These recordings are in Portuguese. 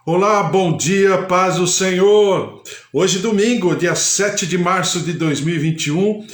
Olá, bom dia, paz do Senhor. Hoje domingo, dia 7 de março de 2021,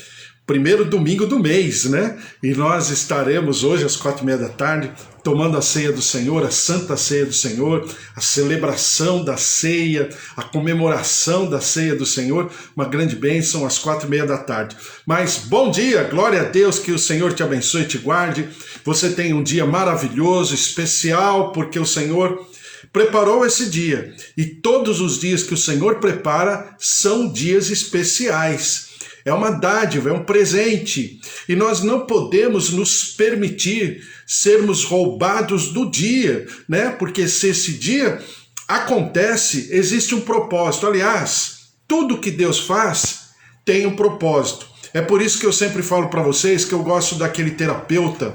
primeiro domingo do mês, né? E nós estaremos hoje às 4:30 da tarde tomando a ceia do Senhor, a Santa Ceia do Senhor, a celebração da ceia, a comemoração da ceia do Senhor, uma grande bênção às 4:30 da tarde. Mas bom dia, glória a Deus, que o Senhor te abençoe e te guarde. Você tem um dia maravilhoso, especial, porque o Senhor preparou esse dia, e todos os dias que o Senhor prepara são dias especiais. É uma dádiva, é um presente, e nós não podemos nos permitir sermos roubados do dia, né? Porque se esse dia acontece, existe um propósito. Aliás, tudo que Deus faz tem um propósito. É por isso que eu sempre falo para vocês que eu gosto daquele terapeuta,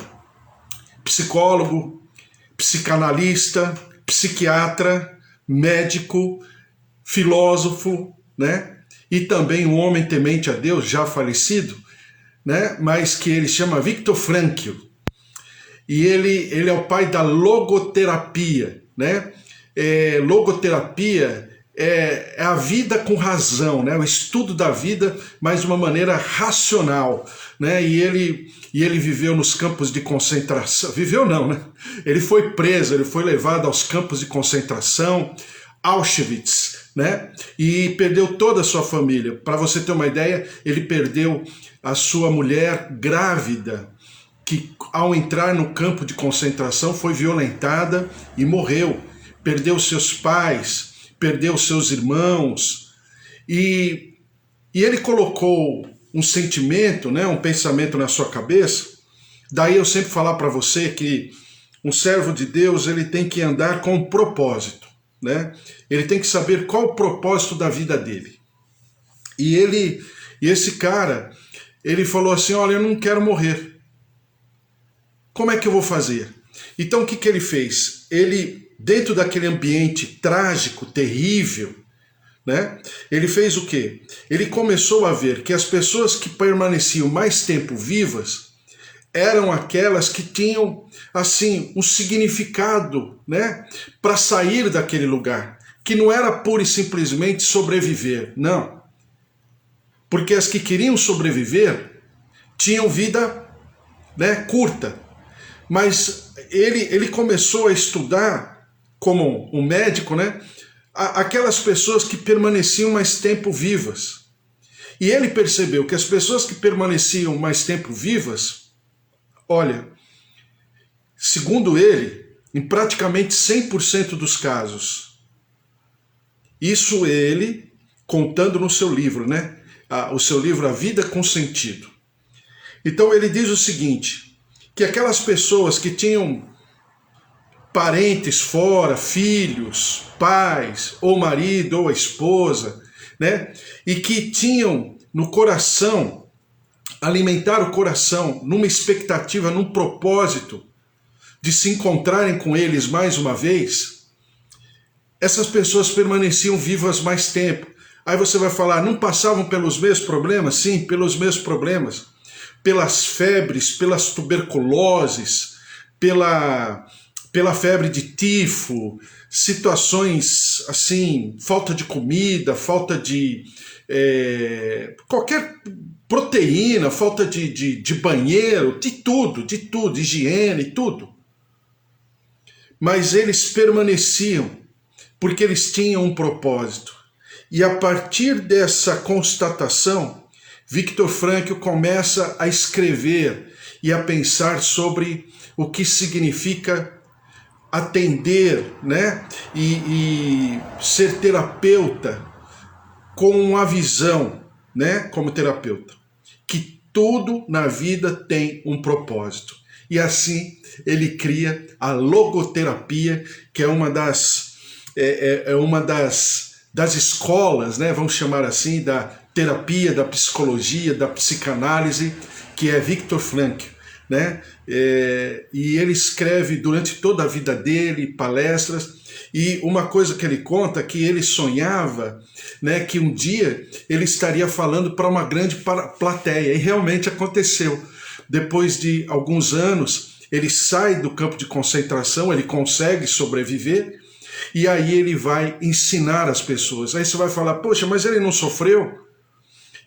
psicólogo, psicanalista, psiquiatra, médico, filósofo, né? E também um homem temente a Deus, já falecido, né? Mas que ele chama Viktor Frankl. E ele é o pai da logoterapia, né? Logoterapia é a vida com razão, né? O estudo da vida, mas de uma maneira racional, né? E ele viveu nos campos de concentração. Viveu não, né? Ele foi preso, ele foi levado aos campos de concentração, Auschwitz, né? E perdeu toda a sua família. Para você ter uma ideia, ele perdeu a sua mulher grávida, que ao entrar no campo de concentração foi violentada e morreu. Perdeu seus pais, perdeu seus irmãos, e ele colocou um sentimento, né, um pensamento na sua cabeça. Daí eu sempre falar para você que um servo de Deus, ele tem que andar com um propósito, né? Ele tem que saber qual o propósito da vida dele. E esse cara, ele falou assim: olha, eu não quero morrer. Como é que eu vou fazer? Então o que ele fez? Ele, dentro daquele ambiente trágico, terrível, né? Ele fez o quê? Ele começou a ver que as pessoas que permaneciam mais tempo vivas eram aquelas que tinham, assim, um significado, né? Para sair daquele lugar. Que não era pura e simplesmente sobreviver, não. Porque as que queriam sobreviver tinham vida, né, curta. Mas ele começou a estudar, como um médico, né, aquelas pessoas que permaneciam mais tempo vivas. E ele percebeu que as pessoas que permaneciam mais tempo vivas, olha, segundo ele, em praticamente 100% dos casos, isso ele contando no seu livro, né, o seu livro A Vida com Sentido. Então ele diz o seguinte, que aquelas pessoas que tinham parentes fora, filhos, pais, ou marido, ou a esposa, né? E que tinham no coração, alimentar o coração numa expectativa, num propósito de se encontrarem com eles mais uma vez, essas pessoas permaneciam vivas mais tempo. Aí você vai falar, não passavam pelos mesmos problemas? Sim, pelos mesmos problemas. Pelas febres, pelas tuberculoses, pela febre de tifo, situações assim, falta de comida, falta de qualquer proteína, falta de banheiro, de tudo, higiene, tudo. Mas eles permaneciam, porque eles tinham um propósito. E a partir dessa constatação, Viktor Frankl começa a escrever e a pensar sobre o que significa atender, né? E ser terapeuta com uma visão, né? Como terapeuta, que tudo na vida tem um propósito. E assim ele cria a logoterapia, que é uma das das escolas, né? Vamos chamar assim, da terapia, da psicologia, da psicanálise, que é Viktor Frankl, né? E ele escreve durante toda a vida dele palestras, e uma coisa que ele conta é que ele sonhava, né, que um dia ele estaria falando para uma grande plateia, e realmente aconteceu. Depois de alguns anos, ele sai do campo de concentração, ele consegue sobreviver, E aí ele vai ensinar as pessoas. Aí você vai falar, poxa, mas ele não sofreu?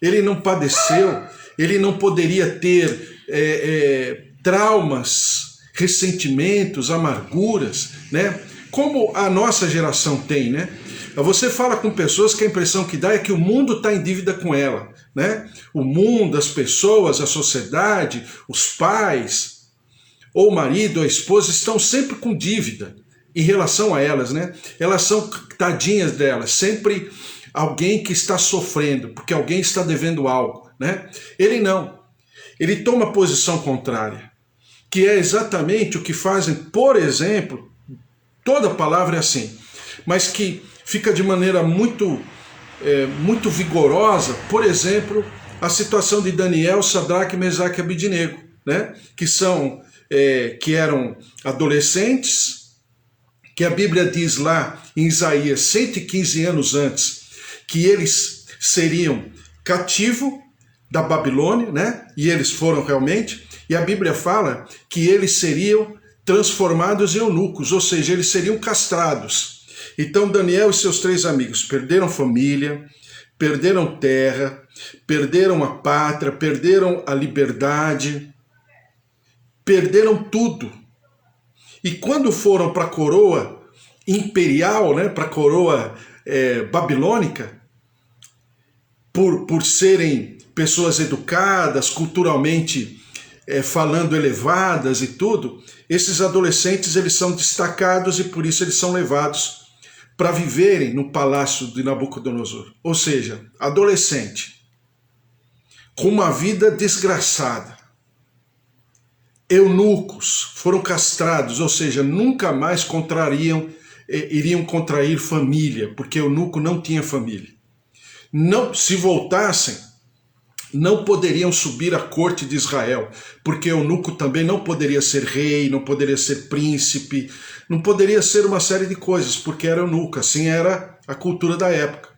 Ele não padeceu? Ele não poderia ter traumas, ressentimentos, amarguras, né? Como a nossa geração tem, né? Você fala com pessoas que a impressão que dá é que o mundo está em dívida com ela, né? O mundo, as pessoas, a sociedade, os pais, ou o marido, ou a esposa, estão sempre com dívida em relação a elas, né? Elas são tadinhas delas, sempre alguém que está sofrendo, porque alguém está devendo algo, né? Ele não. Ele toma posição contrária, que é exatamente o que fazem, por exemplo, toda palavra é assim, mas que fica de maneira muito vigorosa, por exemplo, a situação de Daniel, Sadraque, Mesaque e Abidnego, né? Que eram adolescentes, que a Bíblia diz lá em Isaías, 115 anos antes, que eles seriam cativo da Babilônia, né? E eles foram realmente, e a Bíblia fala que eles seriam transformados em eunucos, ou seja, eles seriam castrados. Então Daniel e seus 3 amigos perderam família, perderam terra, perderam a pátria, perderam a liberdade, perderam tudo. E quando foram para a coroa imperial, né, para a coroa babilônica, por serem pessoas educadas, culturalmente falando elevadas e tudo, esses adolescentes eles são destacados e por isso eles são levados para viverem no palácio de Nabucodonosor. Ou seja, adolescente, com uma vida desgraçada. Eunucos, foram castrados, ou seja, nunca mais iriam contrair família, porque eunuco não tinha família. Não, se voltassem, não poderiam subir à corte de Israel, porque eunuco também não poderia ser rei, não poderia ser príncipe, não poderia ser uma série de coisas, porque era eunuco, assim era a cultura da época.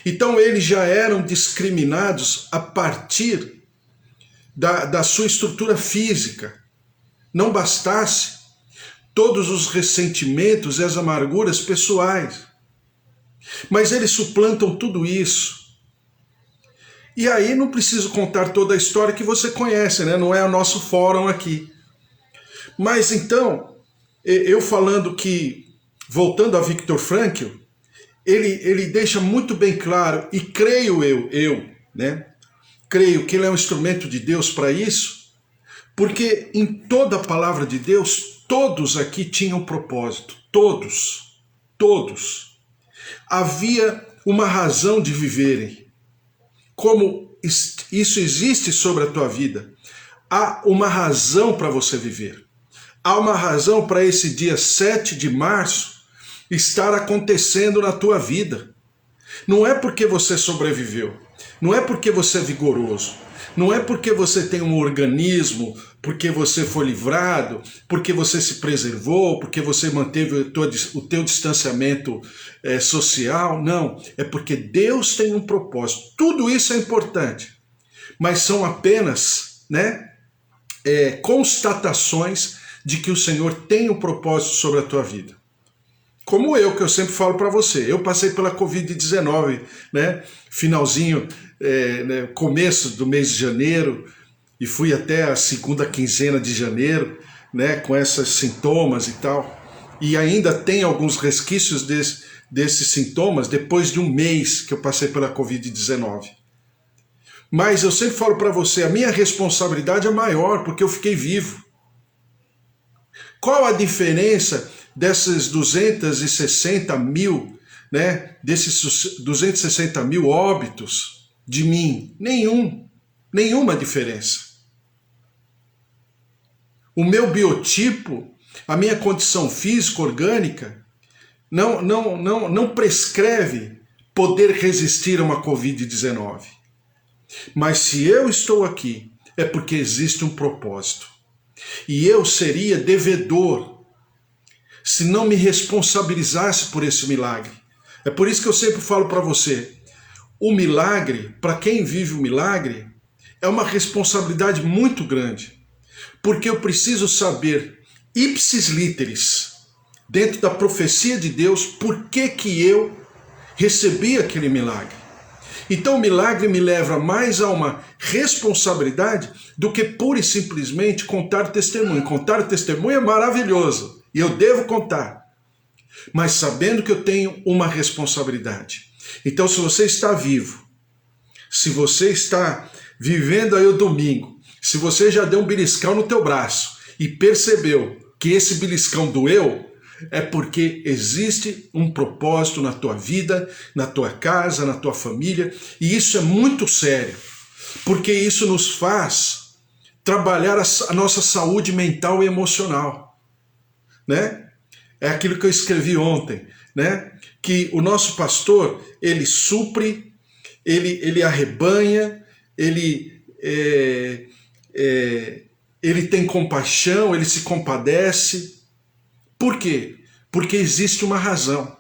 Então eles já eram discriminados a partir da sua estrutura física. Não bastasse todos os ressentimentos e as amarguras pessoais, mas eles suplantam tudo isso. E aí não preciso contar toda a história que você conhece, né? Não é o nosso fórum aqui. Mas então, eu falando que, voltando a Viktor Frankl, ele deixa muito bem claro, e creio né? Creio que ele é um instrumento de Deus para isso, porque em toda a palavra de Deus, todos aqui tinham propósito. Todos. Havia uma razão de viverem. Como isso existe sobre a tua vida, há uma razão para você viver. Há uma razão para esse dia 7 de março estar acontecendo na tua vida. Não é porque você sobreviveu, não é porque você é vigoroso, não é porque você tem um organismo, porque você foi livrado, porque você se preservou, porque você manteve o teu distanciamento social. Não, é porque Deus tem um propósito. Tudo isso é importante, mas são apenas, né, constatações de que o Senhor tem um propósito sobre a tua vida. Como que eu sempre falo para você, eu passei pela Covid-19, né, finalzinho, né, começo do mês de janeiro, e fui até a segunda quinzena de janeiro, né, com esses sintomas e tal, e ainda tem alguns resquícios desses sintomas depois de um mês que eu passei pela Covid-19. Mas eu sempre falo para você, a minha responsabilidade é maior, porque eu fiquei vivo. Qual a diferença desses 260 mil, né, desses 260 mil óbitos de mim? Nenhuma diferença. O meu biotipo, a minha condição física, orgânica, não prescreve poder resistir a uma Covid-19. Mas se eu estou aqui, é porque existe um propósito. E eu seria devedor se não me responsabilizasse por esse milagre. É por isso que eu sempre falo para você, o milagre, para quem vive o milagre, é uma responsabilidade muito grande. Porque eu preciso saber, ipsis literis, dentro da profecia de Deus, por que que eu recebi aquele milagre. Então o milagre me leva mais a uma responsabilidade do que pura e simplesmente contar testemunho. Contar testemunho é maravilhoso e eu devo contar, mas sabendo que eu tenho uma responsabilidade. Então, se você está vivo, se você está vivendo aí o domingo, se você já deu um beliscão no teu braço e percebeu que esse beliscão doeu, é porque existe um propósito na tua vida, na tua casa, na tua família, e isso é muito sério, porque isso nos faz trabalhar a nossa saúde mental e emocional, né? É aquilo que eu escrevi ontem, né? Que o nosso pastor, ele supre, ele arrebanha, ele tem compaixão, ele se compadece. Por quê? Porque existe uma razão.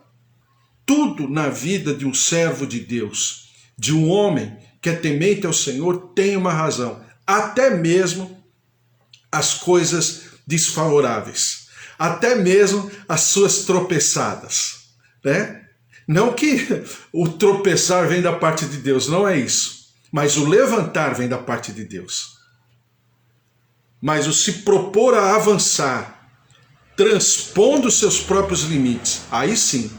Tudo na vida de um servo de Deus, de um homem que é temente ao Senhor, tem uma razão. Até mesmo as coisas desfavoráveis. Até mesmo as suas tropeçadas, né? Não que o tropeçar vem da parte de Deus, não é isso. Mas o levantar vem da parte de Deus. Mas o se propor a avançar, transpondo seus próprios limites, aí sim,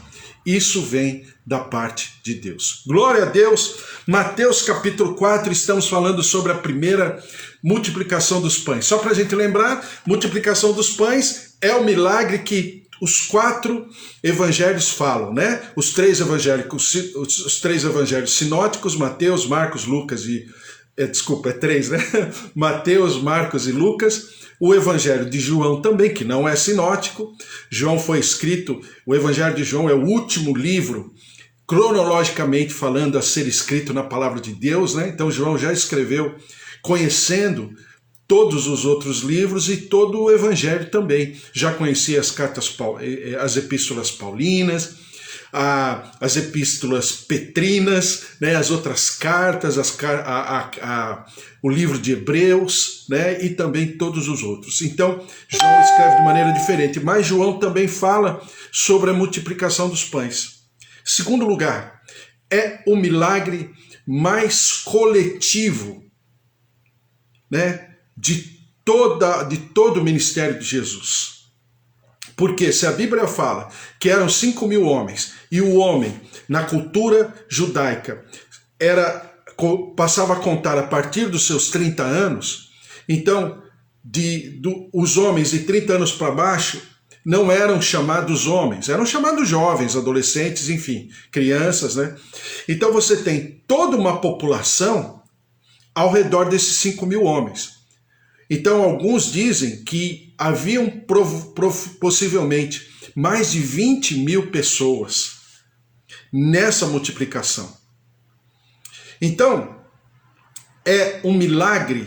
isso vem da parte de Deus. Glória a Deus. Mateus capítulo 4, estamos falando sobre a primeira multiplicação dos pães. Só para a gente lembrar, multiplicação dos pães é o milagre que os 4 evangelhos falam, né? Os três evangelhos sinóticos, Mateus, Marcos, Lucas e... Desculpa, é 3, né? Mateus, Marcos e Lucas. O Evangelho de João também, que não é sinótico. João foi escrito, o Evangelho de João é o último livro, cronologicamente falando, a ser escrito na palavra de Deus, né? Então João já escreveu conhecendo todos os outros livros e todo o Evangelho também. Já conhecia as epístolas paulinas, as epístolas petrinas, né, as outras cartas, o livro de Hebreus, né, e também todos os outros. Então, João escreve de maneira diferente, mas João também fala sobre a multiplicação dos pães. Segundo lugar, é o milagre mais coletivo, né, de todo o ministério de Jesus. Porque se a Bíblia fala que eram 5.000 homens, e o homem, na cultura judaica, passava a contar a partir dos seus 30 anos, então os homens de 30 anos para baixo não eram chamados homens, eram chamados jovens, adolescentes, enfim, crianças, né? Então você tem toda uma população ao redor desses 5.000 homens. Então alguns dizem que haviam possivelmente mais de 20.000 pessoas nessa multiplicação. Então, é um milagre,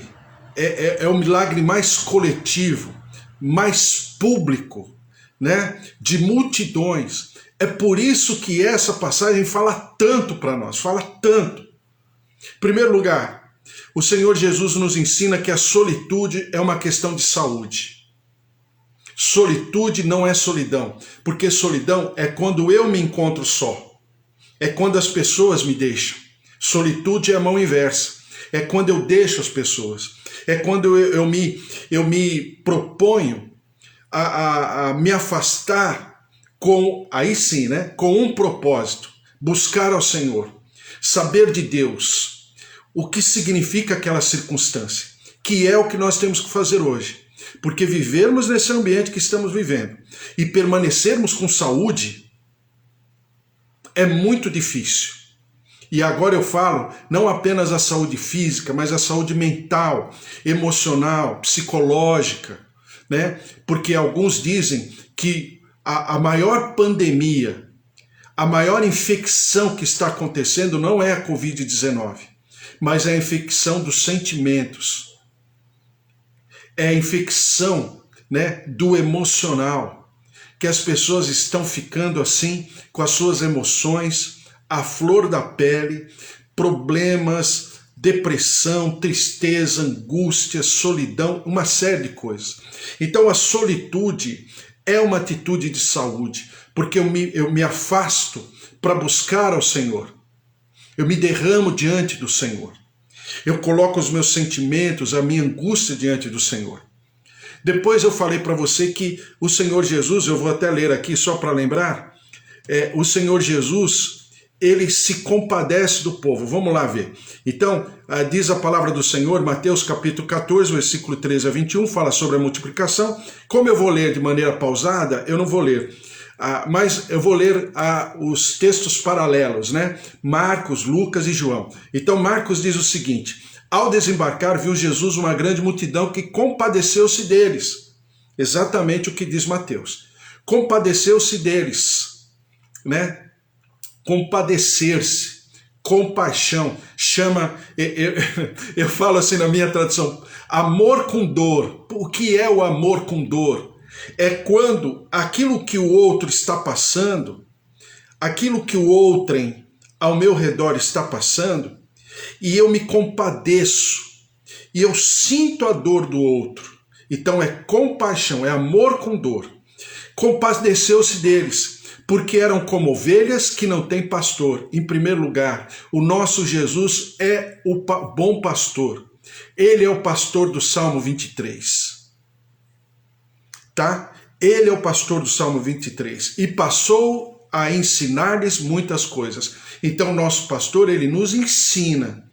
é o milagre mais coletivo, mais público, né? De multidões. É por isso que essa passagem fala tanto para nós, fala tanto. Em primeiro lugar, o Senhor Jesus nos ensina que a solitude é uma questão de saúde. Solitude não é solidão, porque solidão é quando eu me encontro só. É quando as pessoas me deixam. Solitude é a mão inversa. É quando eu deixo as pessoas. É quando eu me proponho a me afastar aí sim, né? Com um propósito. Buscar ao Senhor. Saber de Deus. O que significa aquela circunstância. Que é o que nós temos que fazer hoje. Porque vivermos nesse ambiente que estamos vivendo e permanecermos com saúde é muito difícil. E agora eu falo não apenas a saúde física, mas a saúde mental, emocional, psicológica, né? Porque alguns dizem que a maior pandemia, a maior infecção que está acontecendo não é a Covid-19, mas é a infecção dos sentimentos. É a infecção, né, do emocional, que as pessoas estão ficando assim, com as suas emoções, à flor da pele, problemas, depressão, tristeza, angústia, solidão, uma série de coisas. Então a solitude é uma atitude de saúde, porque eu me afasto para buscar ao Senhor. Eu me derramo diante do Senhor. Eu coloco os meus sentimentos, a minha angústia diante do Senhor. Depois eu falei para você que o Senhor Jesus, eu vou até ler aqui só para lembrar, o Senhor Jesus, ele se compadece do povo. Vamos lá ver. Então, diz a palavra do Senhor, Mateus capítulo 14, versículo 13 a 21, fala sobre a multiplicação. Como eu vou ler de maneira pausada, eu não vou ler. Mas eu vou ler os textos paralelos, né? Marcos, Lucas e João. Então Marcos diz o seguinte: ao desembarcar viu Jesus uma grande multidão que compadeceu-se deles. Exatamente o que diz Mateus. Compadeceu-se deles, né? Compadecer-se, compaixão, eu falo assim na minha tradução, amor com dor. O que é o amor com dor? É quando aquilo que o outro está passando, aquilo que o outrem ao meu redor está passando, e eu me compadeço, e eu sinto a dor do outro. Então é compaixão, é amor com dor. Compadeceu-se deles, porque eram como ovelhas que não têm pastor. Em primeiro lugar, o nosso Jesus é o bom pastor. Ele é o pastor do Salmo 23. Tá? Ele é o pastor do Salmo 23 e passou a ensinar-lhes muitas coisas. Então, nosso pastor, ele nos ensina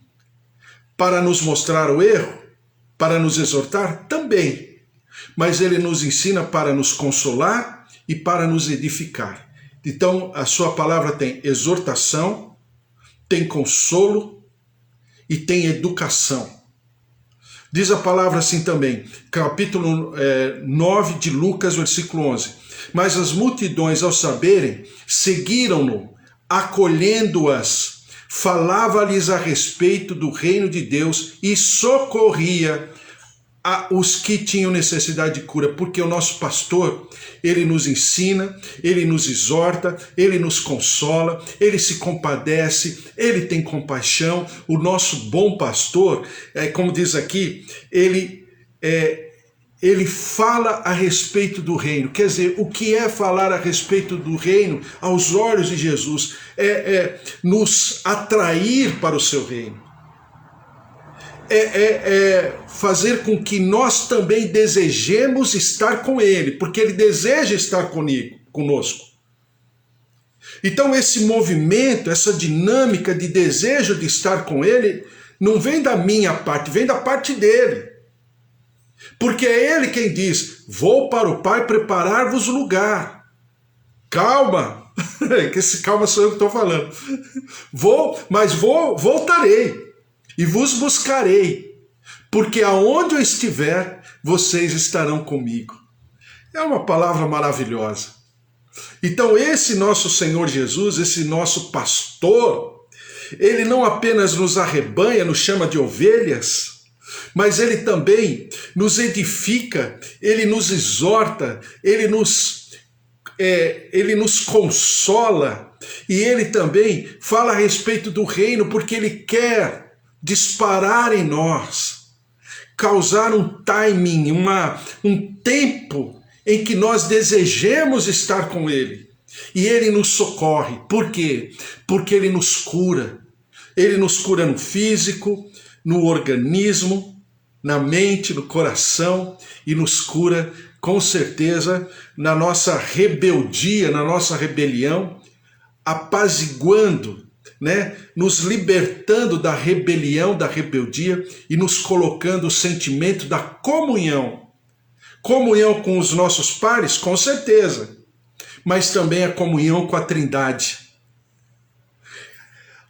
para nos mostrar o erro, para nos exortar também, mas ele nos ensina para nos consolar e para nos edificar. Então, a sua palavra tem exortação, tem consolo e tem educação. Diz a palavra assim também, capítulo 9 de Lucas, versículo 11. Mas as multidões, ao saberem, seguiram-no, acolhendo-as, falava-lhes a respeito do reino de Deus e socorria os que tinham necessidade de cura, porque o nosso pastor, ele nos ensina, ele nos exorta, ele nos consola, ele se compadece, ele tem compaixão. O nosso bom pastor, como diz aqui, ele fala a respeito do reino. Quer dizer, o que é falar a respeito do reino aos olhos de Jesus? É nos atrair para o seu reino. Fazer com que nós também desejemos estar com ele, porque ele deseja estar conosco. Então esse movimento, essa dinâmica de desejo de estar com ele, não vem da minha parte, vem da parte dele. Porque é ele quem diz, vou para o Pai preparar-vos lugar. Calma, que esse calma sou eu que estou falando. Voltarei. E vos buscarei, porque aonde eu estiver, vocês estarão comigo. É uma palavra maravilhosa. Então esse nosso Senhor Jesus, esse nosso pastor, ele não apenas nos arrebanha, nos chama de ovelhas, mas ele também nos edifica, ele nos exorta, ele nos consola, e ele também fala a respeito do reino, porque ele quer disparar em nós, causar um timing, um tempo em que nós desejemos estar com ele. E ele nos socorre. Por quê? Porque ele nos cura. Ele nos cura no físico, no organismo, na mente, no coração, e nos cura, com certeza, na nossa rebeldia, na nossa rebelião, apaziguando, né? Nos libertando da rebelião, da rebeldia e nos colocando o sentimento da comunhão. Comunhão com os nossos pares, com certeza, mas também a comunhão com a Trindade.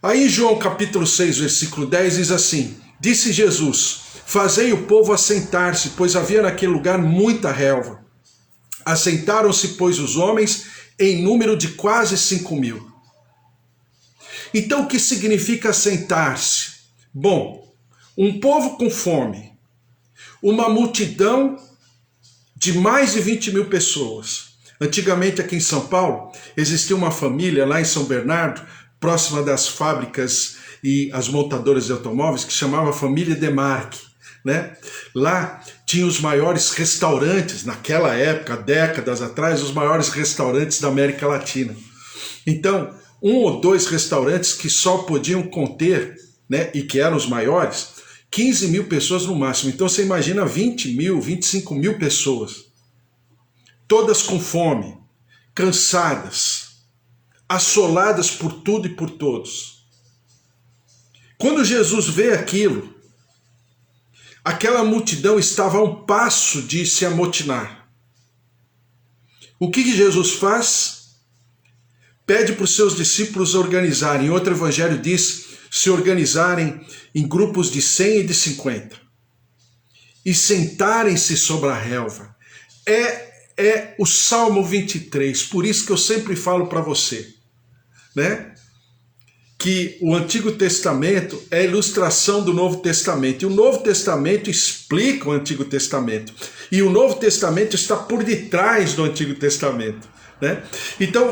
Aí em João capítulo 6, versículo 10 diz assim: disse Jesus, fazei o povo assentar-se, pois havia naquele lugar muita relva. Assentaram-se, pois, os homens em número de quase 5.000. Então, o que significa assentar-se? Bom, um povo com fome, uma multidão de mais de 20.000 pessoas. Antigamente, aqui em São Paulo, existia uma família lá em São Bernardo, próxima das fábricas e as montadoras de automóveis, que chamava família Demarque, né? Lá tinha os maiores restaurantes, naquela época, décadas atrás, os maiores restaurantes da América Latina. Então, 1 ou 2 restaurantes que só podiam conter, né, e que eram os maiores, 15 mil pessoas no máximo. Então você imagina 20 mil, 25 mil pessoas, todas com fome, cansadas, assoladas por tudo e por todos. Quando Jesus vê aquilo, aquela multidão estava a um passo de se amotinar. O que Jesus faz? Pede para os seus discípulos organizarem. Em outro evangelho diz, se organizarem em grupos de 100 e de 50. E sentarem-se sobre a relva. É o Salmo 23, por isso que eu sempre falo para você, né? Que o Antigo Testamento é a ilustração do Novo Testamento. E o Novo Testamento explica o Antigo Testamento. E o Novo Testamento está por detrás do Antigo Testamento, né? Então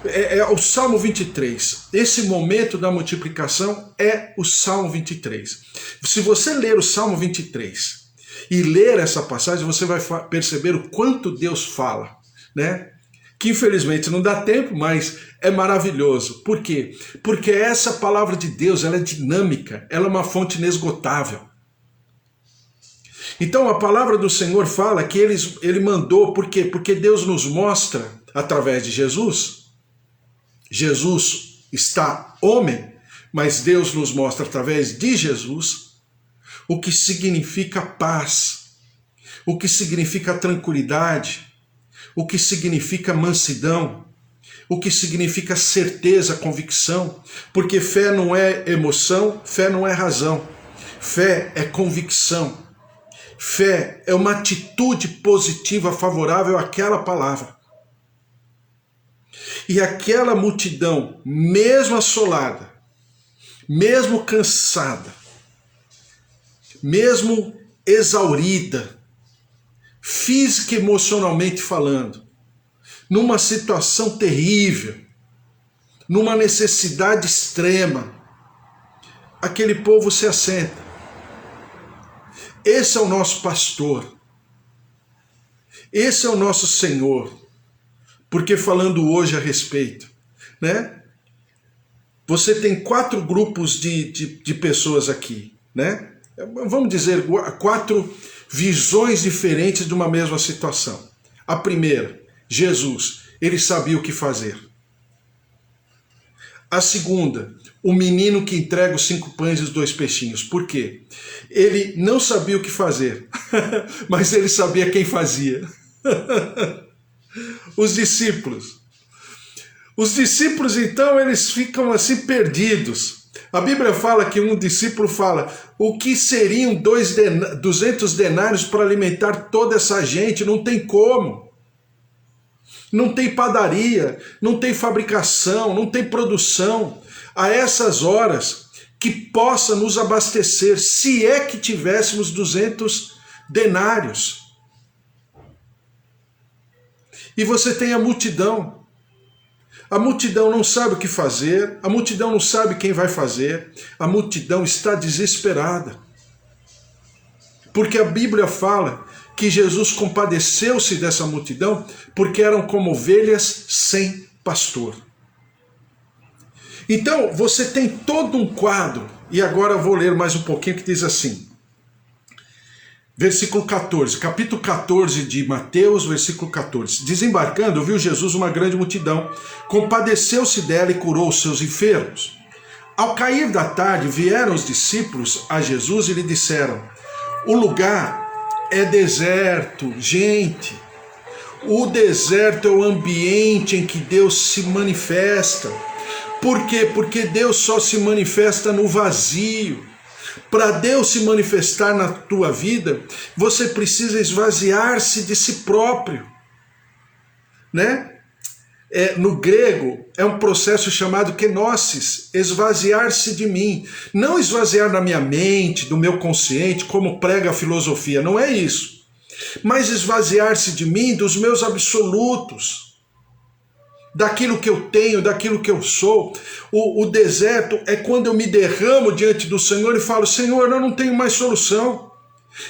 é o Salmo 23. Esse momento da multiplicação é o Salmo 23. Se você ler o Salmo 23 e ler essa passagem, você vai perceber o quanto Deus fala, né? Que infelizmente não dá tempo, mas é maravilhoso. Por quê? Porque essa palavra de Deus, ela é dinâmica, ela é uma fonte inesgotável. Então a palavra do Senhor fala que ele mandou, por quê? Porque Deus nos mostra, através de Jesus, Jesus está homem, mas Deus nos mostra através de Jesus o que significa paz, o que significa tranquilidade, o que significa mansidão, o que significa certeza, convicção, porque fé não é emoção, fé não é razão, fé é convicção, fé é uma atitude positiva favorável àquela palavra. E aquela multidão, mesmo assolada, mesmo cansada, mesmo exaurida, física e emocionalmente falando, numa situação terrível, numa necessidade extrema, aquele povo se assenta. Esse é o nosso pastor, esse é o nosso Senhor, porque falando hoje a respeito, né? Você tem 4 grupos de pessoas aqui, né? Vamos dizer 4 visões diferentes de uma mesma situação. A primeira, Jesus, ele sabia o que fazer. A segunda, o menino que entrega os 5 pães e os 2 peixinhos. Por quê? Ele não sabia o que fazer, mas ele sabia quem fazia. Os discípulos. Os discípulos, então, eles ficam assim perdidos. A Bíblia fala que um discípulo fala, o que seriam 200 denários para alimentar toda essa gente? Não tem como. Não tem padaria, não tem fabricação, não tem produção a essas horas que possa nos abastecer, se é que tivéssemos 200 denários. E você tem a multidão. A multidão não sabe o que fazer, a multidão não sabe quem vai fazer, a multidão está desesperada. Porque a Bíblia fala que Jesus compadeceu-se dessa multidão porque eram como ovelhas sem pastor. Então, você tem todo um quadro, e agora eu vou ler mais um pouquinho que diz assim, versículo 14, capítulo 14 de Mateus, versículo 14. Desembarcando, viu Jesus uma grande multidão, compadeceu-se dela e curou os seus enfermos. Ao cair da tarde, vieram os discípulos a Jesus e lhe disseram, o lugar é deserto, gente. O deserto é o ambiente em que Deus se manifesta. Por quê? Porque Deus só se manifesta no vazio. Para Deus se manifestar na tua vida, você precisa esvaziar-se de si próprio, né? No grego é um processo chamado kenosis, esvaziar-se de mim. Não esvaziar da minha mente, do meu consciente, como prega a filosofia, não é isso. Mas esvaziar-se de mim, dos meus absolutos, daquilo que eu tenho, daquilo que eu sou. O deserto é quando eu me derramo diante do Senhor e falo, Senhor, eu não tenho mais solução.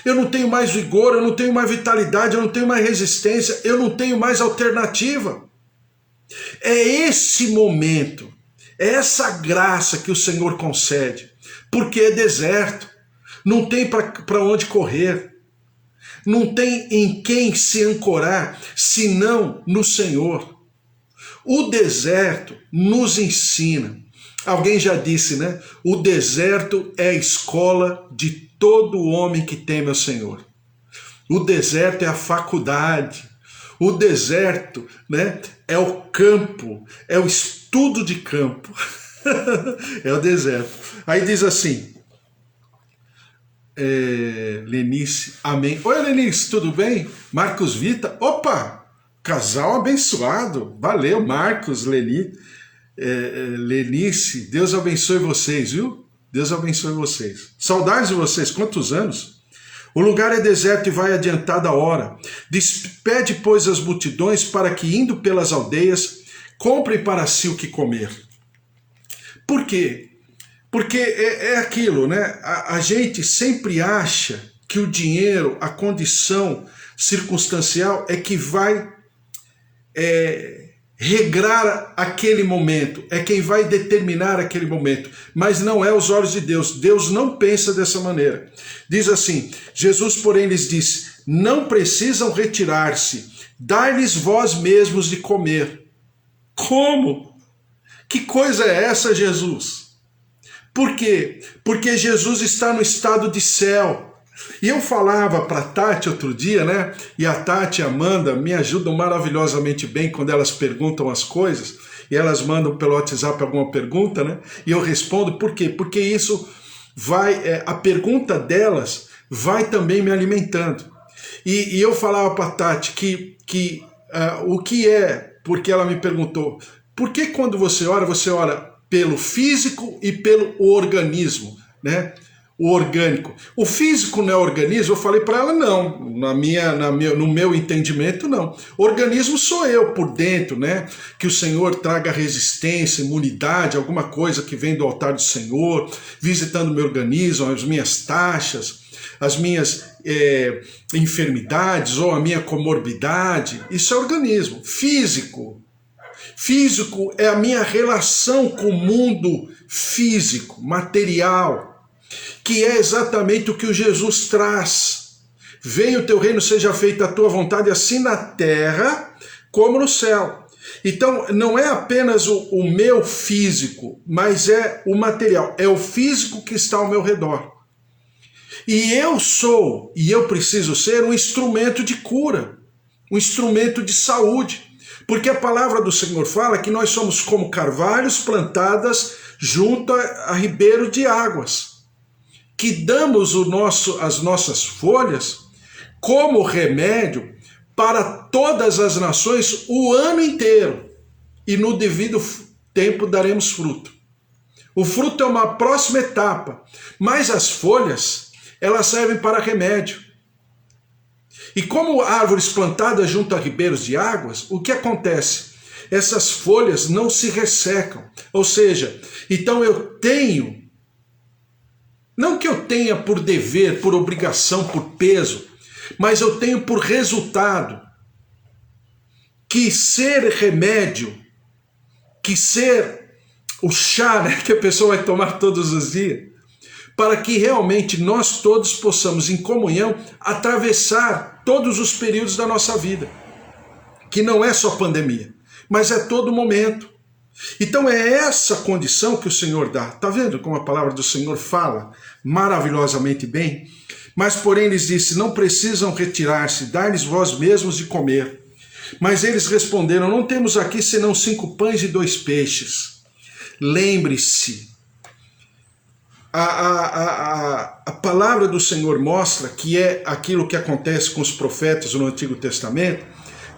Eu não tenho mais vigor, eu não tenho mais vitalidade, eu não tenho mais resistência, eu não tenho mais alternativa. É esse momento, é essa graça que o Senhor concede, porque é deserto, não tem para onde correr, não tem em quem se ancorar, senão no Senhor. O deserto nos ensina. Alguém já disse, né? O deserto é a escola de todo homem que teme ao Senhor. O deserto é a faculdade. O deserto, né, é o campo, é o estudo de campo. É o deserto. Aí diz assim, Lenice, amém. Oi, Lenice, tudo bem? Marcos Vita, opa! Casal abençoado, valeu, Marcos, Lenice, Deus abençoe vocês, viu? Deus abençoe vocês. Saudades de vocês, quantos anos? O lugar é deserto e vai adiantada a hora. Despede, pois, as multidões para que, indo pelas aldeias, comprem para si o que comer. Por quê? Porque é aquilo, né? A gente sempre acha que o dinheiro, a condição circunstancial é que vai regrar aquele momento, é quem vai determinar aquele momento, mas não é os olhos de Deus. Deus não pensa dessa maneira. Diz assim, Jesus, porém, lhes disse, não precisam retirar-se, dai-lhes vós mesmos de comer. Como? Que coisa é essa, Jesus? Por quê? Porque Jesus está no estado de céu. E eu falava para a Tati outro dia, né? E a Tati e a Amanda me ajudam maravilhosamente bem quando elas perguntam as coisas. E elas mandam pelo WhatsApp alguma pergunta, né? E eu respondo, por quê? Porque isso vai, a pergunta delas vai também me alimentando. E eu falava para a Tati que o que é, porque ela me perguntou, por que quando você ora pelo físico e pelo organismo, né? O orgânico. O físico não é organismo? Eu falei para ela, não. No meu entendimento, não. Organismo sou eu por dentro, né? Que o Senhor traga resistência, imunidade, alguma coisa que vem do altar do Senhor, visitando o meu organismo, as minhas taxas, as minhas enfermidades ou a minha comorbidade. Isso é organismo. Físico. Físico é a minha relação com o mundo físico, material, que é exatamente o que o Jesus traz. Venha o teu reino, seja feita a tua vontade, assim na terra como no céu. Então, não é apenas o meu físico, mas é o material, é o físico que está ao meu redor. E eu sou, e eu preciso ser, um instrumento de cura, um instrumento de saúde. Porque a palavra do Senhor fala que nós somos como carvalhos plantadas junto a ribeiro de águas, que damos as nossas folhas como remédio para todas as nações o ano inteiro. E no devido tempo daremos fruto. O fruto é uma próxima etapa, mas as folhas, elas servem para remédio. E como árvores plantadas junto a ribeiros de águas, o que acontece? Essas folhas não se ressecam. Ou seja, então eu tenho, não que eu tenha por dever, por obrigação, por peso, mas eu tenho por resultado que ser remédio, que ser o chá, né, que a pessoa vai tomar todos os dias, para que realmente nós todos possamos, em comunhão, atravessar todos os períodos da nossa vida, que não é só pandemia, mas é todo momento. Então é essa condição que o Senhor dá. Está vendo como a palavra do Senhor fala maravilhosamente bem? Mas porém lhes disse, não precisam retirar-se, dai-lhes vós mesmos de comer. Mas eles responderam, não temos aqui senão 5 pães e 2 peixes. Lembre-se, a palavra do Senhor mostra que é aquilo que acontece com os profetas no Antigo Testamento,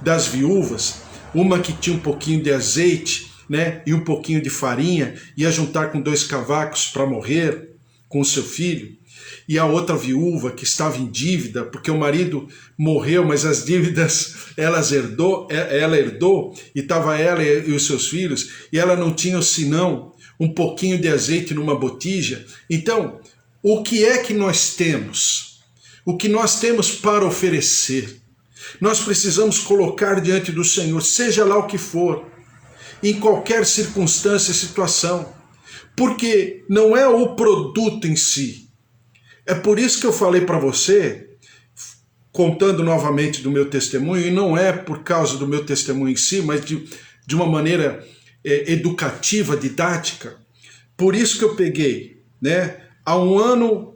das viúvas, uma que tinha um pouquinho de azeite, né, e um pouquinho de farinha, ia juntar com 2 cavacos para morrer com o seu filho, e a outra viúva que estava em dívida, porque o marido morreu, mas as dívidas ela herdou, e estava ela e os seus filhos, e ela não tinha senão um pouquinho de azeite numa botija. Então, o que é que nós temos? o que nós temos para oferecer. Nós precisamos colocar diante do Senhor, seja lá o que for, em qualquer circunstância e situação, porque não é o produto em si. É por isso que eu falei para você, contando novamente do meu testemunho, e não é por causa do meu testemunho em si, mas de uma maneira educativa, didática. Por isso que eu peguei, né, há um ano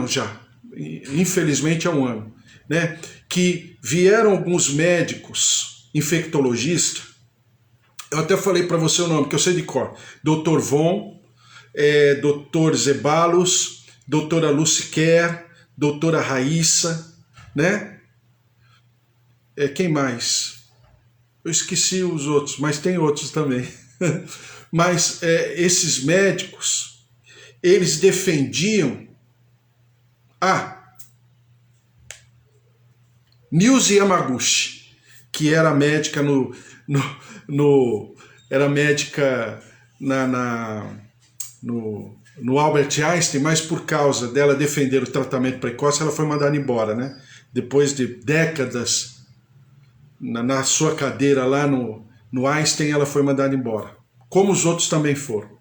já, infelizmente há um ano, né, que vieram alguns médicos infectologistas. Eu até falei para você o nome, que eu sei de cor. Dr. Von, Dr. Zeballos, doutora Lucy Kerr, doutora Raíssa, né? Quem mais? Eu esqueci os outros, mas tem outros também. Mas esses médicos, eles defendiam... Nilce Yamaguchi, que era médica era médica no Albert Einstein, mas por causa dela defender o tratamento precoce, ela foi mandada embora, né? Depois de décadas na sua cadeira lá no Einstein, ela foi mandada embora, como os outros também foram.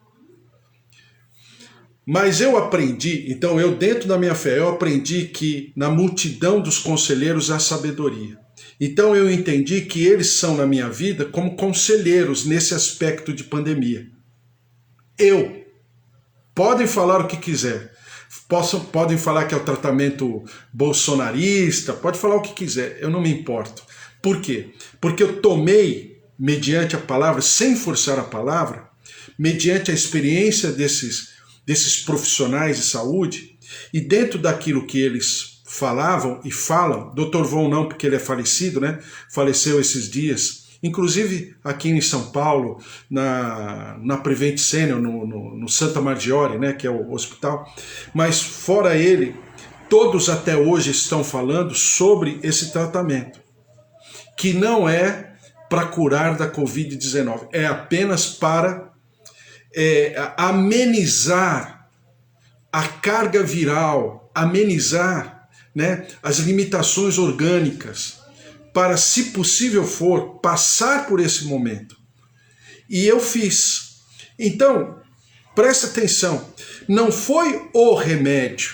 Mas eu aprendi, então eu dentro da minha fé, eu aprendi que na multidão dos conselheiros há sabedoria. Então eu entendi que eles são na minha vida como conselheiros nesse aspecto de pandemia. Podem falar o que quiser, podem falar que é o tratamento bolsonarista, pode falar o que quiser, eu não me importo. Por quê? Porque eu tomei, mediante a palavra, sem forçar a palavra, mediante a experiência desses profissionais de saúde, e dentro daquilo que eles falavam e falam, Dr. Von não, porque ele é falecido, né? Faleceu esses dias, inclusive aqui em São Paulo, na Prevent Senior, no Santa Margiore, né? Que é o hospital, mas fora ele, todos até hoje estão falando sobre esse tratamento, que não é para curar da Covid-19, é apenas para amenizar a carga viral, amenizar, né, as limitações orgânicas, para, se possível for, passar por esse momento. E eu fiz. Então, presta atenção, não foi o remédio,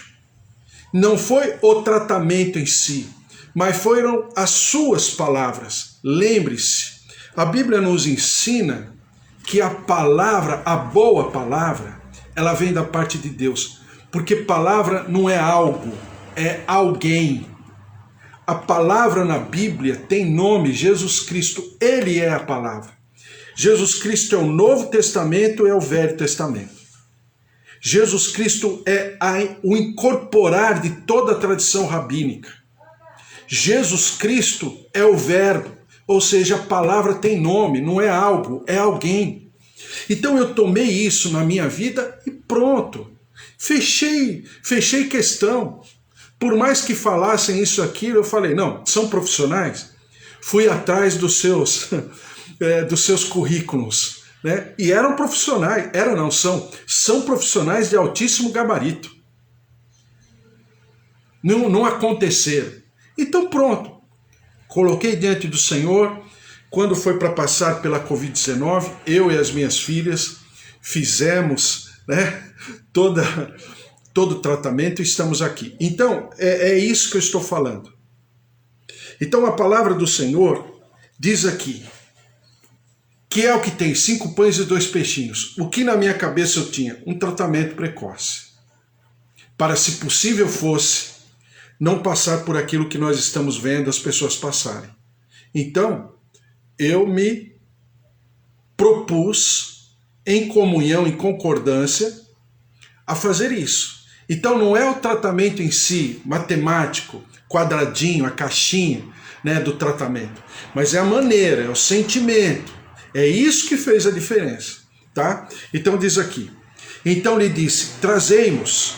não foi o tratamento em si, mas foram as suas palavras. Lembre-se, a Bíblia nos ensina que a palavra, a boa palavra, ela vem da parte de Deus. Porque palavra não é algo, é alguém. A palavra na Bíblia tem nome, Jesus Cristo, ele é a palavra. Jesus Cristo é o Novo Testamento, é o Velho Testamento. Jesus Cristo é o incorporar de toda a tradição rabínica. Jesus Cristo é o Verbo, ou seja, a palavra tem nome, não é algo, é alguém. Então eu tomei isso na minha vida e pronto. Fechei questão. Por mais que falassem isso, aquilo, eu falei, não, são profissionais. Fui atrás dos seus currículos, né? E eram profissionais, são profissionais de altíssimo gabarito. Não aconteceram. Então pronto, coloquei diante do Senhor. Quando foi para passar pela Covid-19, eu e as minhas filhas fizemos, né, todo o tratamento e estamos aqui. Então, é isso que eu estou falando. Então a palavra do Senhor diz aqui, que é o que tem 5 pães e 2 peixinhos. O que na minha cabeça eu tinha? Um tratamento precoce. Para, se possível fosse, não passar por aquilo que nós estamos vendo as pessoas passarem. Então, eu me propus, em comunhão, em concordância, a fazer isso. Então não é o tratamento em si, matemático, quadradinho, a caixinha, né, do tratamento, mas é a maneira, é o sentimento. É isso que fez a diferença, tá? Então diz aqui, então lhe disse, trazei-mos.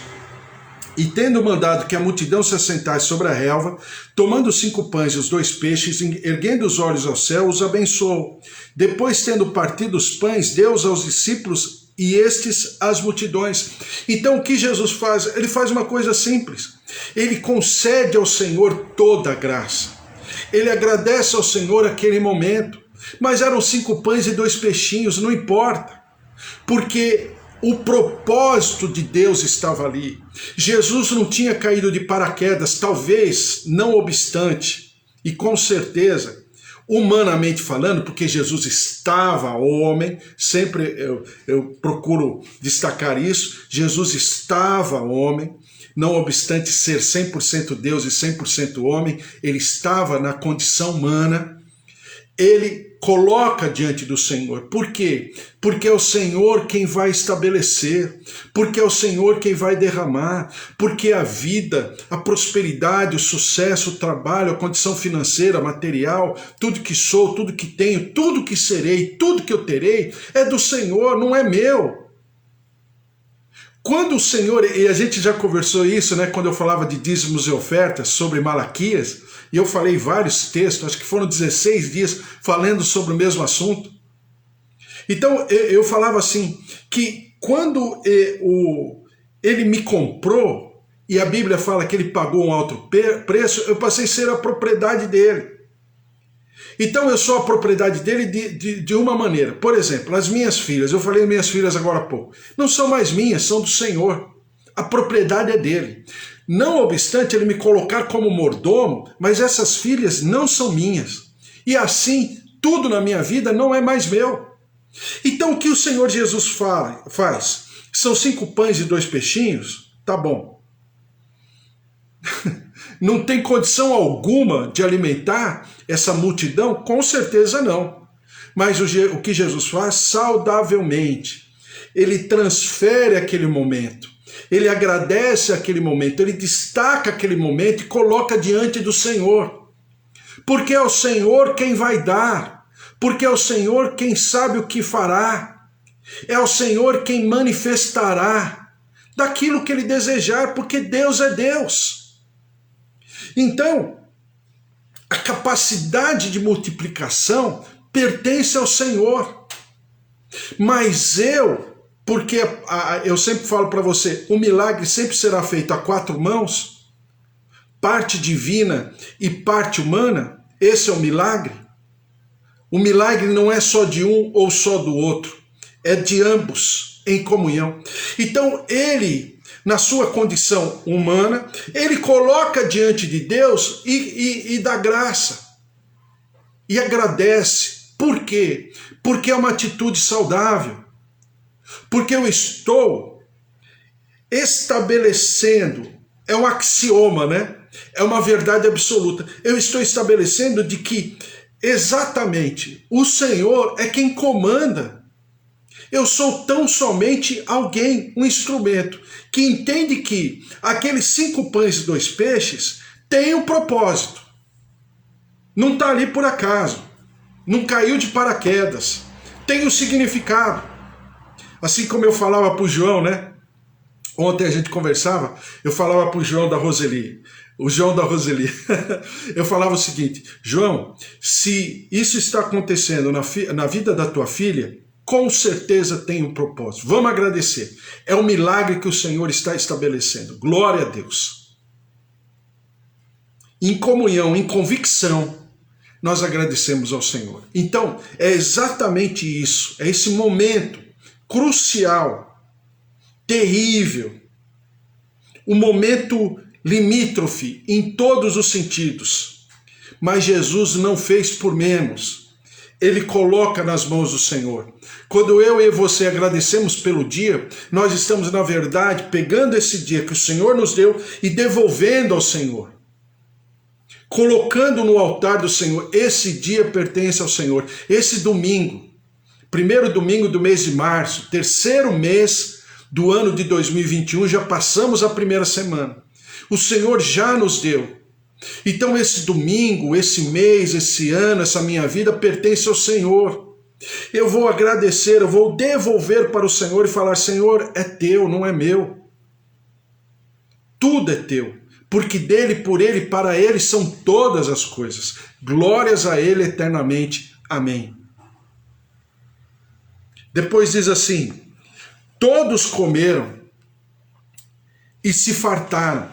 E tendo mandado que a multidão se assentasse sobre a relva, tomando os 5 pães e os 2 peixes, erguendo os olhos ao céu, os abençoou. Depois, tendo partido os pães, deu-os aos discípulos e estes as multidões. Então o que Jesus faz? Ele faz uma coisa simples. Ele concede ao Senhor toda a graça. Ele agradece ao Senhor aquele momento. Mas eram 5 pães e 2 peixinhos, não importa. Porque o propósito de Deus estava ali. Jesus não tinha caído de paraquedas, talvez, não obstante, e com certeza, humanamente falando, porque Jesus estava homem, sempre eu procuro destacar isso, Jesus estava homem, não obstante ser 100% Deus e 100% homem, ele estava na condição humana, ele coloca diante do Senhor. Por quê? Porque é o Senhor quem vai estabelecer, porque é o Senhor quem vai derramar, porque a vida, a prosperidade, o sucesso, o trabalho, a condição financeira, material, tudo que sou, tudo que tenho, tudo que serei, tudo que eu terei, é do Senhor, não é meu. Quando o Senhor, e a gente já conversou isso, né, quando eu falava de dízimos e ofertas sobre Malaquias, e eu falei vários textos, acho que foram 16 dias falando sobre o mesmo assunto. Então eu falava assim, que quando ele me comprou, e a Bíblia fala que ele pagou um alto preço, eu passei a ser a propriedade dele. Então eu sou a propriedade dele de uma maneira. Por exemplo, as minhas filhas, eu falei minhas filhas agora há pouco, não são mais minhas, são do Senhor. A propriedade é dele. Não obstante ele me colocar como mordomo, mas essas filhas não são minhas. E assim, tudo na minha vida não é mais meu. Então o que o Senhor Jesus faz? São 5 pães e 2 peixinhos? Tá bom. Não tem condição alguma de alimentar essa multidão? Com certeza não. Mas o que Jesus faz? Saudavelmente. Ele transfere aquele momento. Ele agradece aquele momento. Ele destaca aquele momento e coloca diante do Senhor. Porque é o Senhor quem vai dar. Porque é o Senhor quem sabe o que fará. É o Senhor quem manifestará daquilo que Ele desejar, porque Deus é Deus. Então, a capacidade de multiplicação pertence ao Senhor. Mas porque eu sempre falo para você, o milagre sempre será feito a 4 mãos, parte divina e parte humana, esse é o milagre. O milagre não é só de um ou só do outro, é de ambos em comunhão. Então ele, na sua condição humana, ele coloca diante de Deus e dá graça. E agradece. Por quê? Porque é uma atitude saudável. Porque eu estou estabelecendo, é um axioma, né? É uma verdade absoluta. Eu estou estabelecendo de que exatamente o Senhor é quem comanda. Eu sou tão somente alguém, um instrumento, que entende que aqueles 5 pães e 2 peixes têm um propósito. Não está ali por acaso. Não caiu de paraquedas. Tem um significado. Assim como eu falava para o João, né? Ontem a gente conversava, eu falava para o João da Roseli. O João da Roseli. Eu falava o seguinte, João, se isso está acontecendo na vida da tua filha, com certeza tem um propósito. Vamos agradecer. É um milagre que o Senhor está estabelecendo. Glória a Deus. Em comunhão, em convicção, nós agradecemos ao Senhor. Então, é exatamente isso. É esse momento crucial, terrível, um momento limítrofe em todos os sentidos. Mas Jesus não fez por menos. Ele coloca nas mãos do Senhor. Quando eu e você agradecemos pelo dia, nós estamos, na verdade, pegando esse dia que o Senhor nos deu e devolvendo ao Senhor. Colocando no altar do Senhor. Esse dia pertence ao Senhor. Esse domingo, primeiro domingo do mês de março, terceiro mês do ano de 2021, já passamos a primeira semana. O Senhor já nos deu. Então esse domingo, esse mês, esse ano, essa minha vida pertence ao Senhor. Eu vou agradecer, eu vou devolver para o Senhor e falar, Senhor, é teu, não é meu. Tudo é teu, porque dele, por ele, para ele são todas as coisas. Glórias a ele eternamente. Amém. Depois diz assim, Todos comeram e se fartaram,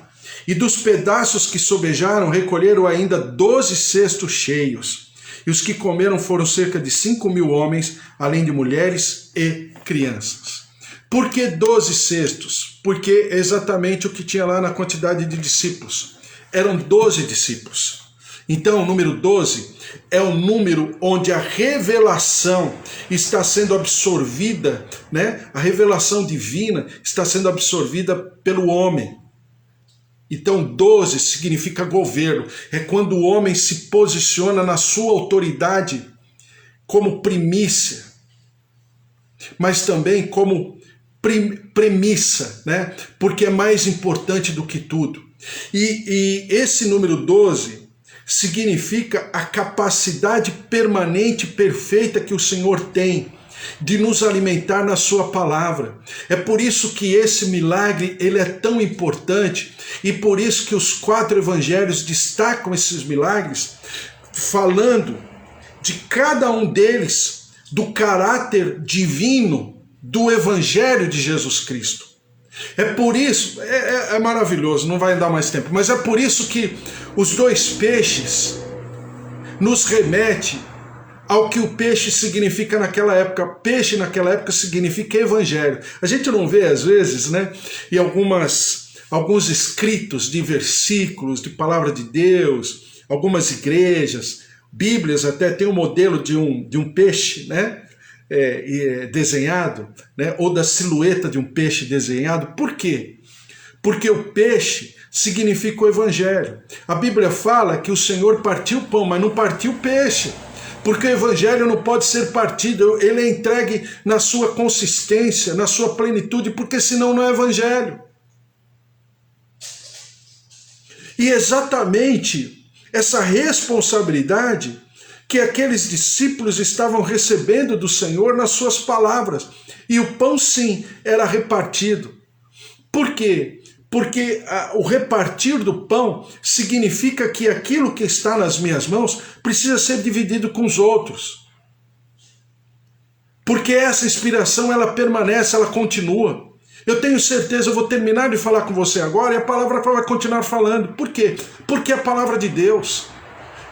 e dos pedaços que sobejaram recolheram ainda 12 cestos cheios. E os que comeram foram cerca de 5.000 homens, além de mulheres e crianças. Por que 12 cestos? Porque é exatamente o que tinha lá na quantidade de discípulos. Eram 12 discípulos. Então o número 12 é o número onde a revelação está sendo absorvida, né? A revelação divina está sendo absorvida pelo homem. Então 12 significa governo, é quando o homem se posiciona na sua autoridade como primícia, mas também como premissa, né? Porque é mais importante do que tudo. E esse número 12 significa a capacidade permanente, perfeita que o Senhor tem de nos alimentar na sua palavra. É por isso que esse milagre ele é tão importante e por isso que os 4 evangelhos destacam esses milagres, falando de cada um deles, do caráter divino do evangelho de Jesus Cristo. É por isso, é maravilhoso, não vai dar mais tempo, mas é por isso que os 2 peixes nos remete ao que o peixe significa naquela época. Peixe naquela época significa evangelho. A gente não vê às vezes, né, em alguns escritos de versículos, de palavra de Deus, algumas igrejas, Bíblias até tem um modelo de um peixe, né, desenhado, né, ou da silhueta de um peixe desenhado. Por quê? Porque o peixe significa o evangelho. A Bíblia fala que o Senhor partiu o pão, mas não partiu o peixe. Porque o evangelho não pode ser partido, ele é entregue na sua consistência, na sua plenitude, porque senão não é evangelho. E exatamente essa responsabilidade que aqueles discípulos estavam recebendo do Senhor nas suas palavras. E o pão, sim, era repartido. Por quê? Porque o repartir do pão significa que aquilo que está nas minhas mãos precisa ser dividido com os outros. Porque essa inspiração, ela permanece, ela continua. Eu tenho certeza, eu vou terminar de falar com você agora e a palavra vai continuar falando. Por quê? Porque é a palavra de Deus.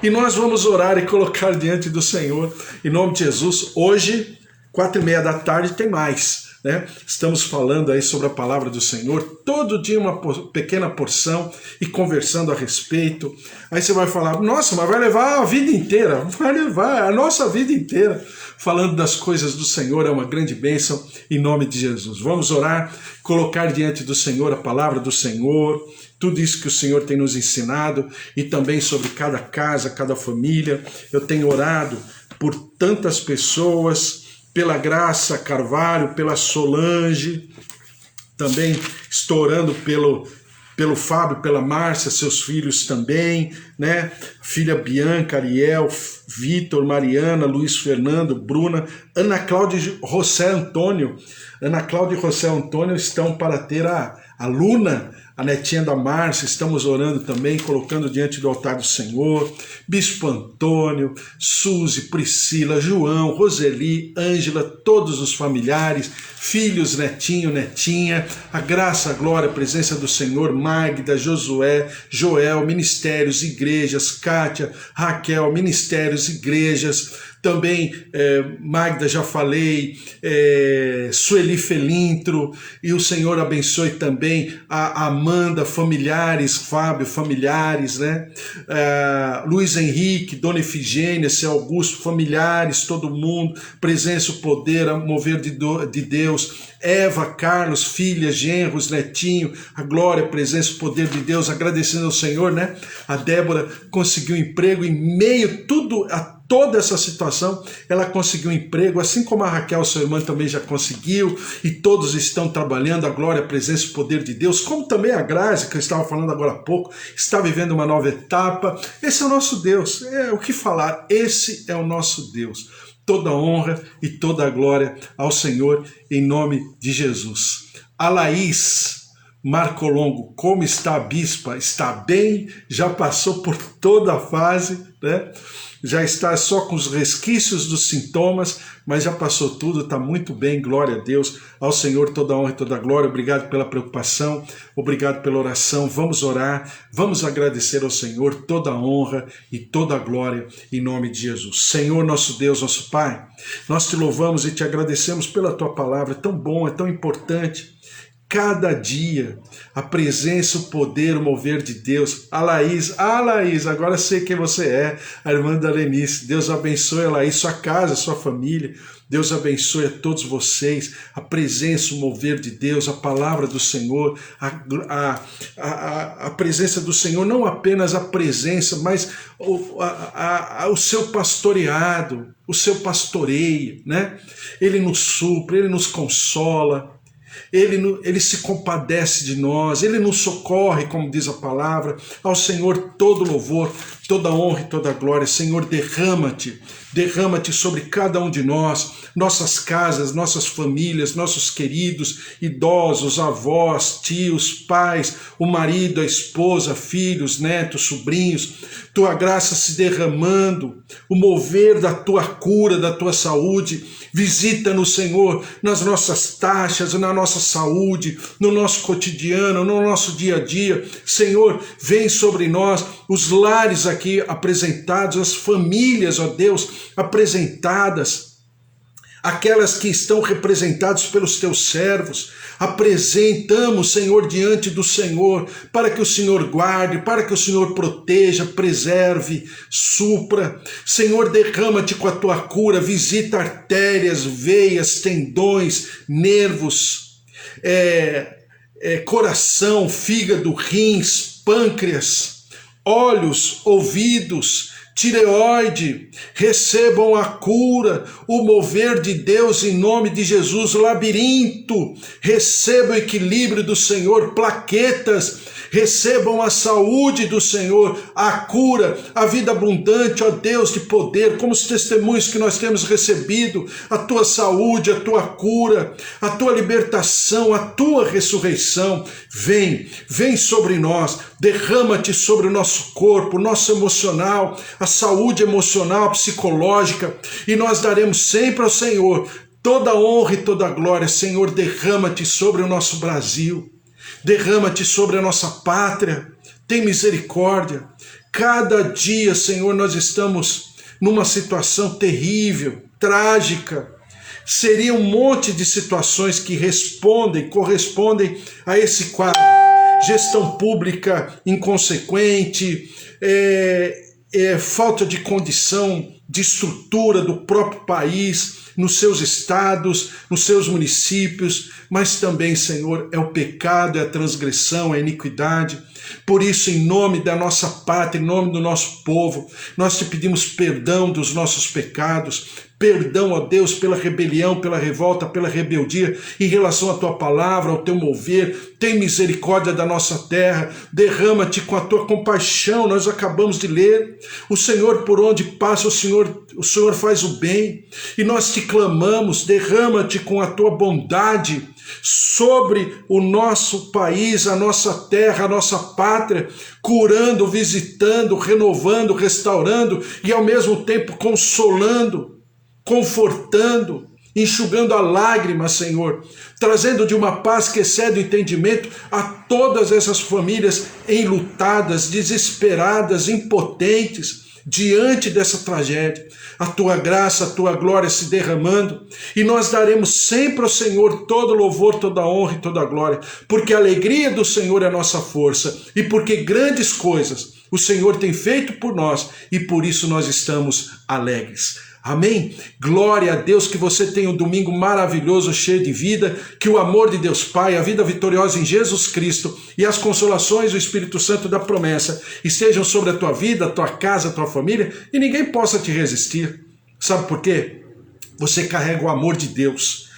E nós vamos orar e colocar diante do Senhor, em nome de Jesus. Hoje, 4:30 da tarde, tem mais. Né? Estamos falando aí sobre a palavra do Senhor, todo dia uma pequena porção e conversando a respeito. Aí você vai falar, nossa, mas vai levar a vida inteira. Vai levar a nossa vida inteira falando das coisas do Senhor. É uma grande bênção em nome de Jesus. Vamos orar, colocar diante do Senhor a palavra do Senhor, tudo isso que o Senhor tem nos ensinado e também sobre cada casa, cada família. Eu tenho orado por tantas pessoas, pela Graça Carvalho, pela Solange, também estou orando pelo Fábio, pela Márcia, seus filhos também, né? Filha Bianca, Ariel, Vitor, Mariana, Luiz Fernando, Bruna, Ana Cláudia e José Antônio. Ana Cláudia e José Antônio estão para ter a Luna, a netinha da Márcia. Estamos orando também, colocando diante do altar do Senhor, Bispo Antônio, Suzy, Priscila, João, Roseli, Ângela, todos os familiares, filhos, netinho, netinha, a graça, a glória, a presença do Senhor, Magda, Josué, Joel, ministérios, igrejas, Kátia, Raquel, ministérios, igrejas, também Magda, já falei, Sueli Felintro, e o Senhor abençoe também a Amanda, familiares, Fábio, familiares, né? Luiz Henrique, Dona Efigênia, Seu Augusto, familiares, todo mundo, presença, o poder, a mover de Deus, Eva, Carlos, filha, genros, netinho, a glória, a presença, o poder de Deus, agradecendo ao Senhor, né? A Débora conseguiu emprego em meio a toda essa situação, ela conseguiu um emprego, assim como a Raquel, sua irmã, também já conseguiu, e todos estão trabalhando, a glória, a presença, o poder de Deus, como também a Grazi, que eu estava falando agora há pouco, está vivendo uma nova etapa. Esse é o nosso Deus, o que falar, esse é o nosso Deus. Toda honra e toda glória ao Senhor, em nome de Jesus. A Laís, Marco Longo, como está a bispa? Está bem, já passou por toda a fase, né? Já está só com os resquícios dos sintomas, mas já passou tudo, está muito bem, glória a Deus. Ao Senhor toda a honra e toda a glória. Obrigado pela preocupação, obrigado pela oração. Vamos orar, vamos agradecer ao Senhor toda a honra e toda a glória em nome de Jesus. Senhor, nosso Deus, nosso Pai, nós te louvamos e te agradecemos pela tua palavra, é tão bom, é tão importante. Cada dia, a presença, o poder, o mover de Deus. A Laís, agora sei quem você é, a irmã da Lenice. Deus abençoe a Laís, sua casa, sua família. Deus abençoe a todos vocês. A presença, o mover de Deus, a palavra do Senhor, a presença do Senhor, não apenas a presença, mas o seu pastoreado, o seu pastoreio, né? Ele nos supre, ele nos consola. Ele se compadece de nós, Ele nos socorre, como diz a palavra. Ao Senhor todo louvor, toda honra e toda glória. Senhor, derrama-te sobre cada um de nós, nossas casas, nossas famílias, nossos queridos, idosos, avós, tios, pais, o marido, a esposa, filhos, netos, sobrinhos. Tua graça se derramando, o mover da tua cura, da tua saúde. Visita-nos, Senhor, nas nossas taxas, na nossa saúde, no nosso cotidiano, no nosso dia a dia. Senhor, vem sobre nós os lares aqui apresentados, as famílias, ó Deus, apresentadas, aquelas que estão representadas pelos teus servos. Apresentamos, Senhor, diante do Senhor, para que o Senhor guarde, para que o Senhor proteja, preserve, supra. Senhor, derrama-te com a tua cura, visita artérias, veias, tendões, nervos, coração, fígado, rins, pâncreas, olhos, ouvidos, tireoide, recebam a cura, o mover de Deus em nome de Jesus. Labirinto, receba o equilíbrio do Senhor. Plaquetas, recebam a saúde do Senhor, a cura, a vida abundante, ó Deus de poder, como os testemunhos que nós temos recebido, a tua saúde, a tua cura, a tua libertação, a tua ressurreição. Vem sobre nós, derrama-te sobre o nosso corpo, nosso emocional, a saúde emocional, psicológica, e nós daremos sempre ao Senhor toda a honra e toda a glória. Senhor, derrama-te sobre o nosso Brasil, derrama-te sobre a nossa pátria, tem misericórdia. Cada dia, Senhor, nós estamos numa situação terrível, trágica. Seria um monte de situações que correspondem a esse quadro. Gestão pública inconsequente, falta de condição, de estrutura do próprio país, nos seus estados, nos seus municípios, mas também, Senhor, é o pecado, é a transgressão, é a iniquidade. Por isso, em nome da nossa pátria, em nome do nosso povo, nós te pedimos perdão dos nossos pecados, perdão, ó Deus, pela rebelião, pela revolta, pela rebeldia, em relação à tua palavra, ao teu mover. Tem misericórdia da nossa terra, derrama-te com a tua compaixão. Nós acabamos de ler, o Senhor, por onde passa, o Senhor faz o bem, e nós te clamamos, derrama-te com a tua bondade sobre o nosso país, a nossa terra, a nossa pátria, curando, visitando, renovando, restaurando e ao mesmo tempo consolando, confortando, enxugando a lágrima, Senhor, trazendo de uma paz que excede o entendimento a todas essas famílias enlutadas, desesperadas, impotentes, diante dessa tragédia. A tua graça, a tua glória se derramando, e nós daremos sempre ao Senhor todo louvor, toda honra e toda glória, porque a alegria do Senhor é a nossa força, e porque grandes coisas o Senhor tem feito por nós, e por isso nós estamos alegres. Amém? Glória a Deus, que você tenha um domingo maravilhoso, cheio de vida, que o amor de Deus Pai, a vida vitoriosa em Jesus Cristo e as consolações do Espírito Santo da promessa estejam sobre a tua vida, a tua casa, a tua família, e ninguém possa te resistir. Sabe por quê? Você carrega o amor de Deus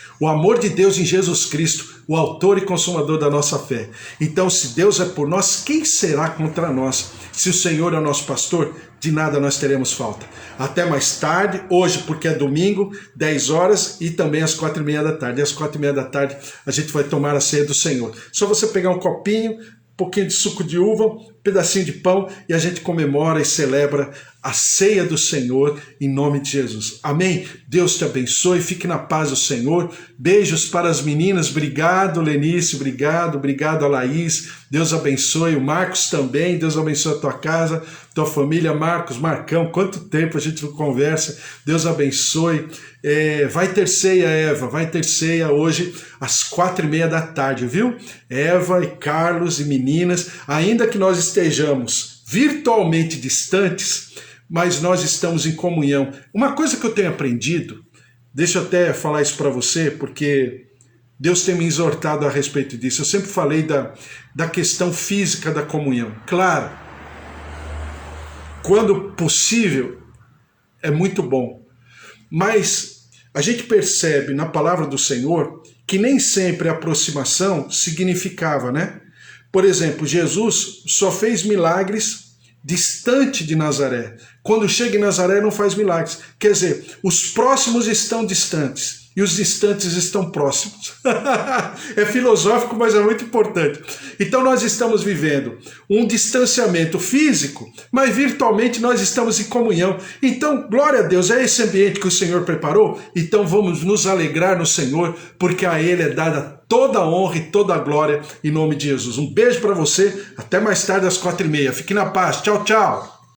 em Jesus Cristo, o autor e consumador da nossa fé. Então, se Deus é por nós, quem será contra nós? Se o Senhor é o nosso pastor, de nada nós teremos falta. Até mais tarde, hoje porque é domingo, 10 horas e também às 4h30 da tarde. E às 4h30 da tarde a gente vai tomar a ceia do Senhor. Só você pegar um copinho, um pouquinho de suco de uva, um pedacinho de pão e a gente comemora e celebra a ceia do Senhor em nome de Jesus. Amém? Deus te abençoe, fique na paz do Senhor. Beijos para as meninas, obrigado Lenice, obrigado a Laís, Deus abençoe, o Marcos também, Deus abençoe a tua casa, tua família, Marcos, Marcão, quanto tempo a gente não conversa, Deus abençoe. Vai ter ceia, Eva, vai ter ceia hoje às 4h30 da tarde, viu? Eva e Carlos e meninas, ainda que nós estejamos virtualmente distantes, mas nós estamos em comunhão. Uma coisa que eu tenho aprendido, deixa eu até falar isso para você, porque Deus tem me exortado a respeito disso. Eu sempre falei da questão física da comunhão. Claro, quando possível, é muito bom. Mas a gente percebe na palavra do Senhor que nem sempre a aproximação significava, né? Por exemplo, Jesus só fez milagres distante de Nazaré. Quando chega em Nazaré não faz milagres. Quer dizer, os próximos estão distantes e os distantes estão próximos. É filosófico, mas é muito importante. Então nós estamos vivendo um distanciamento físico, mas virtualmente nós estamos em comunhão. Então, glória a Deus, é esse ambiente que o Senhor preparou? Então vamos nos alegrar no Senhor, porque a Ele é dada toda a honra e toda a glória em nome de Jesus. Um beijo para você, até mais tarde às 4h30. Fique na paz, tchau, tchau.